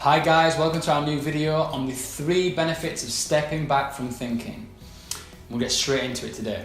Hi guys, welcome to our new video on the 3 benefits of stepping back from thinking. We'll get straight into it today.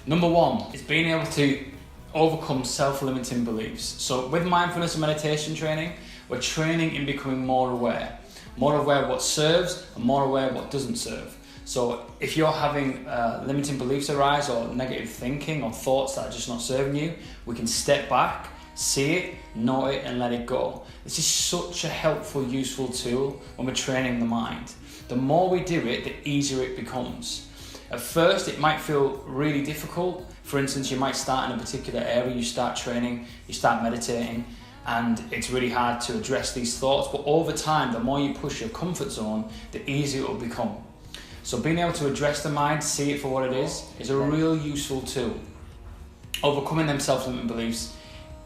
Number 1 is being able to overcome self-limiting beliefs. So with mindfulness and meditation training, we're training in becoming more aware of what serves and more aware of what doesn't serve. So if you're having limiting beliefs arise or negative thinking or thoughts that are just not serving you, we can step back, see it, note it, and let it go. This is such a helpful, useful tool when we're training the mind. The more we do it, the easier it becomes. At first, it might feel really difficult. For instance, you might start in a particular area, you start training, you start meditating, and it's really hard to address these thoughts. But over time, the more you push your comfort zone, the easier it will become. So being able to address the mind, see it for what it is a real useful tool. Overcoming them self-limiting beliefs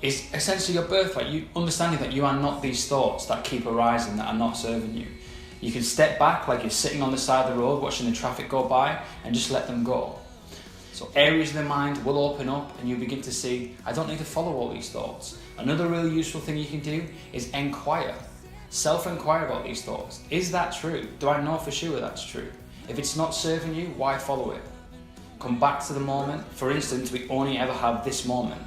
is essentially your birthright. You understanding that you are not these thoughts that keep arising that are not serving you. You can step back like you're sitting on the side of the road watching the traffic go by and just let them go. So areas of the mind will open up and you begin to see, I don't need to follow all these thoughts. Another really useful thing you can do is inquire. Self-inquire about these thoughts. Is that true? Do I know for sure that's true? If it's not serving you, why follow it? Come back to the moment. For instance, we only ever have this moment.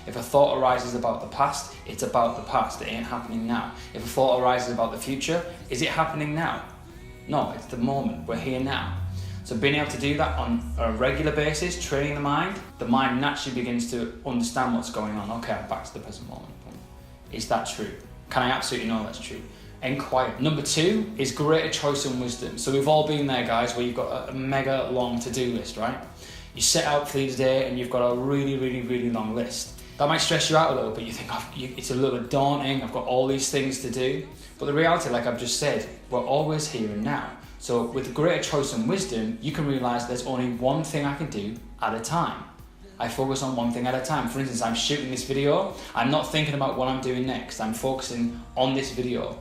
If a thought arises about the past, it's about the past, it ain't happening now. If a thought arises about the future, is it happening now? No, it's the moment, we're here now. So being able to do that on a regular basis, training the mind naturally begins to understand what's going on. Okay, I'm back to the present moment. Is that true? Can I absolutely know that's true? Inquire. Number 2 is greater choice and wisdom. So we've all been there, guys, where you've got a mega long to-do list, right? You set out for the day and you've got a really long list. That might stress you out a little bit. You think, it's a little bit daunting, I've got all these things to do. But the reality, like I've just said, we're always here and now. So with greater choice and wisdom, you can realise there's only one thing I can do at a time. I focus on one thing at a time. For instance, I'm shooting this video, I'm not thinking about what I'm doing next, I'm focusing on this video.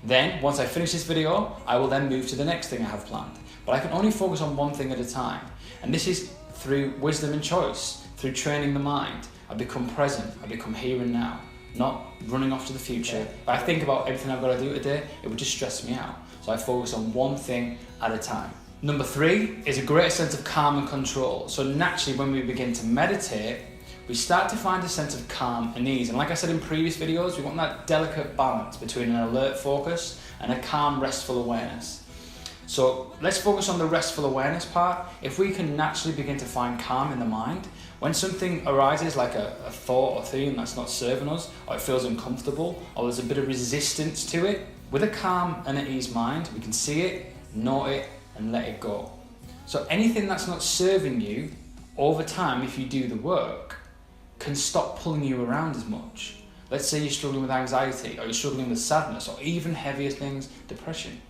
Then, once I finish this video, I will then move to the next thing I have planned. But I can only focus on one thing at a time. And this is through wisdom and choice, through training the mind. I become present, I become here and now, not running off to the future. If I think about everything I've got to do today, it would just stress me out. So I focus on one thing at a time. Number 3 is a greater sense of calm and control. So naturally, when we begin to meditate, we start to find a sense of calm and ease. And like I said in previous videos, we want that delicate balance between an alert focus and a calm, restful awareness. So let's focus on the restful awareness part. If we can naturally begin to find calm in the mind, when something arises like a thought or theme that's not serving us, or it feels uncomfortable, or there's a bit of resistance to it, with a calm and at ease mind, we can see it, note it, and let it go. So anything that's not serving you, over time, if you do the work, can stop pulling you around as much. Let's say you're struggling with anxiety, or you're struggling with sadness, or even heavier things, depression.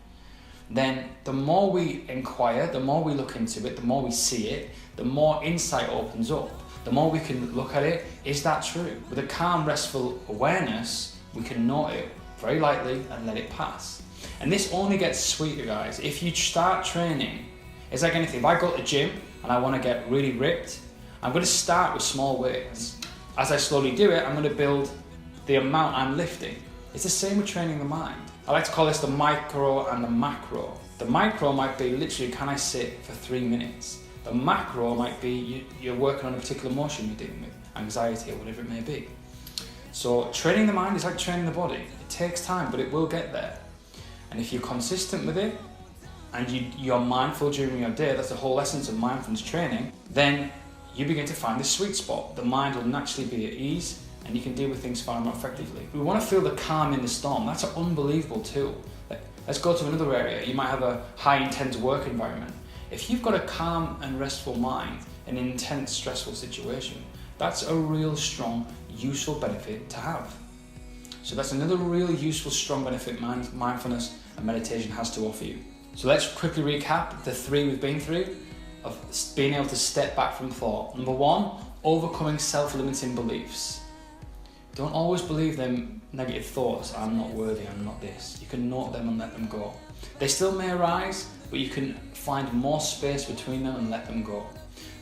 Then the more we inquire, the more we look into it, the more we see it, the more insight opens up, the more we can look at it. Is that true? With a calm, restful awareness, we can note it very lightly and let it pass. And this only gets sweeter, guys. If you start training, it's like anything. If I go to the gym and I want to get really ripped, I'm going to start with small weights. As I slowly do it, I'm going to build the amount I'm lifting. It's the same with training the mind. I like to call this the micro and the macro. The micro might be literally, can I sit for 3 minutes? The macro might be you're working on a particular emotion you're dealing with, anxiety or whatever it may be. So training the mind is like training the body. It takes time, but it will get there. And if you're consistent with it, and you're mindful during your day, that's the whole essence of mindfulness training, then you begin to find the sweet spot. The mind will naturally be at ease, and you can deal with things far more effectively. We want to feel the calm in the storm. That's an unbelievable tool. Let's go to another area. You might have a high intense work environment. If you've got a calm and restful mind in an intense, stressful situation, that's a real strong, useful benefit to have. So that's another really useful, strong benefit mindfulness and meditation has to offer you. So let's quickly recap the 3 we've been through of being able to step back from thought. Number 1, overcoming self-limiting beliefs. Don't always believe them negative thoughts, I'm not worthy, I'm not this. You can note them and let them go. They still may arise, but you can find more space between them and let them go.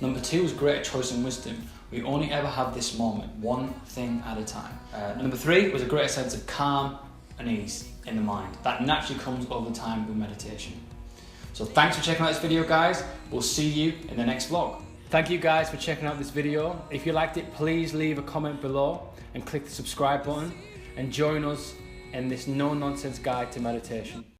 Number 2 is greater choice and wisdom. We only ever have this moment, one thing at a time. Number 3 was a greater sense of calm and ease in the mind that naturally comes over time with meditation. So thanks for checking out this video, guys. We'll see you in the next vlog. Thank you guys for checking out this video. If you liked it, please leave a comment below and click the subscribe button and join us in this no-nonsense guide to meditation.